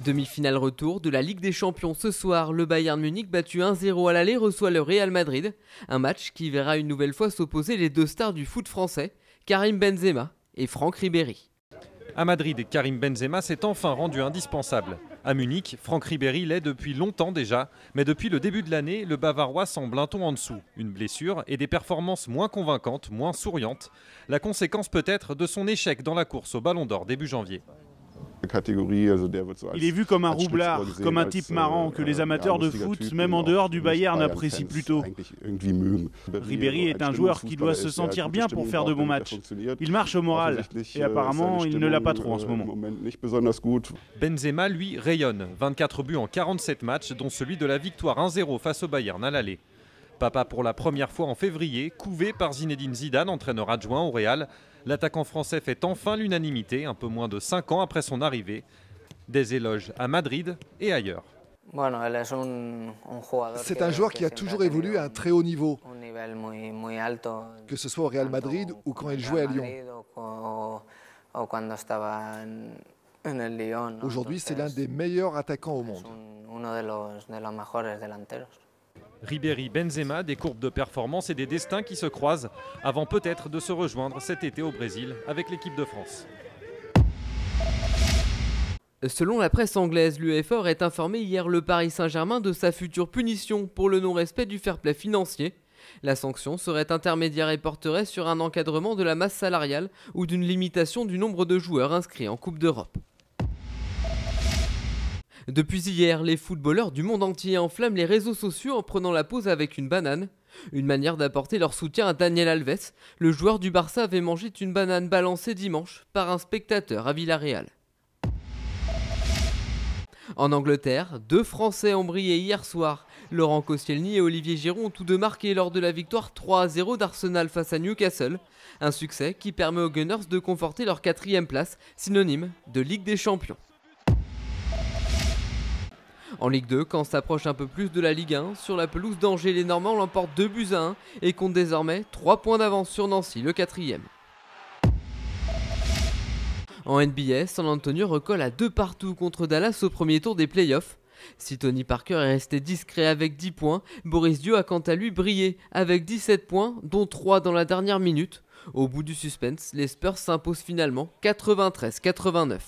Demi-finale retour de la Ligue des Champions ce soir, le Bayern Munich battu 1-0 à l'aller reçoit le Real Madrid. Un match qui verra une nouvelle fois s'opposer les deux stars du foot français, Karim Benzema et Franck Ribéry. À Madrid, Karim Benzema s'est enfin rendu indispensable. À Munich, Franck Ribéry l'est depuis longtemps déjà, mais depuis le début de l'année, le Bavarois semble un ton en dessous. Une blessure et des performances moins convaincantes, moins souriantes. La conséquence peut-être de son échec dans la course au Ballon d'Or début janvier. Il est vu comme un roublard, comme un type marrant que les amateurs de foot, même en dehors du Bayern, apprécient plutôt. Ribéry est un joueur qui doit se sentir bien pour faire de bons matchs. Il marche au moral, et apparemment il ne l'a pas trop en ce moment. Benzema, lui, rayonne. 24 buts en 47 matchs, dont celui de la victoire 1-0 face au Bayern à l'aller. Papa pour la première fois en février, couvé par Zinedine Zidane, entraîneur adjoint au Real. L'attaquant français fait enfin l'unanimité, un peu moins de 5 ans après son arrivée. Des éloges à Madrid et ailleurs. C'est un joueur qui a toujours évolué à un très haut niveau, que ce soit au Real Madrid ou quand il jouait à Lyon. Aujourd'hui, c'est l'un des meilleurs attaquants au monde. Ribéry, Benzema, des courbes de performance et des destins qui se croisent avant peut-être de se rejoindre cet été au Brésil avec l'équipe de France. Selon la presse anglaise, l'UEFA aurait informé hier le Paris Saint-Germain de sa future punition pour le non-respect du fair-play financier. La sanction serait intermédiaire et porterait sur un encadrement de la masse salariale ou d'une limitation du nombre de joueurs inscrits en Coupe d'Europe. Depuis hier, les footballeurs du monde entier enflamment les réseaux sociaux en prenant la pause avec une banane. Une manière d'apporter leur soutien à Daniel Alves. Le joueur du Barça avait mangé une banane balancée dimanche par un spectateur à Villarreal. En Angleterre, deux Français ont brillé hier soir. Laurent Koscielny et Olivier Giroud ont tous deux marqué lors de la victoire 3-0 d'Arsenal face à Newcastle. Un succès qui permet aux Gunners de conforter leur 4e place, synonyme de Ligue des Champions. En Ligue 2, quand s'approche un peu plus de la Ligue 1, sur la pelouse d'Angers, les Normands l'emportent 2-1 et comptent désormais 3 points d'avance sur Nancy, le 4e. En NBA, San Antonio recolle à 2-2 contre Dallas au premier tour des playoffs. Si Tony Parker est resté discret avec 10 points, Boris Diaw a quant à lui brillé avec 17 points, dont 3 dans la dernière minute. Au bout du suspense, les Spurs s'imposent finalement 93-89.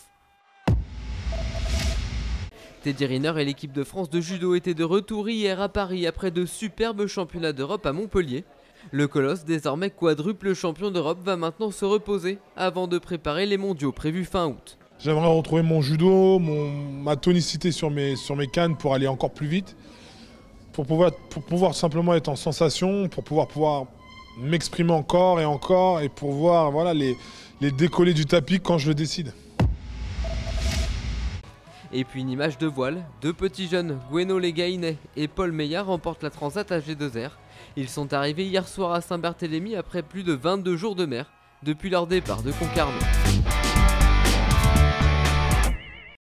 Teddy Riner et l'équipe de France de judo étaient de retour hier à Paris après de superbes championnats d'Europe à Montpellier. Le colosse, désormais quadruple champion d'Europe, va maintenant se reposer avant de préparer les mondiaux prévus fin août. J'aimerais retrouver mon judo, ma tonicité sur mes cannes pour aller encore plus vite, pour pouvoir simplement être en sensation, pour pouvoir m'exprimer encore et pour voir voilà, les décollés du tapis quand je le décide. Et puis une image de voile, deux petits jeunes, Gweno Legaïnet et Paul Meillard remportent la Transat à G2R. Ils sont arrivés hier soir à Saint-Barthélemy après plus de 22 jours de mer depuis leur départ de Concarneau.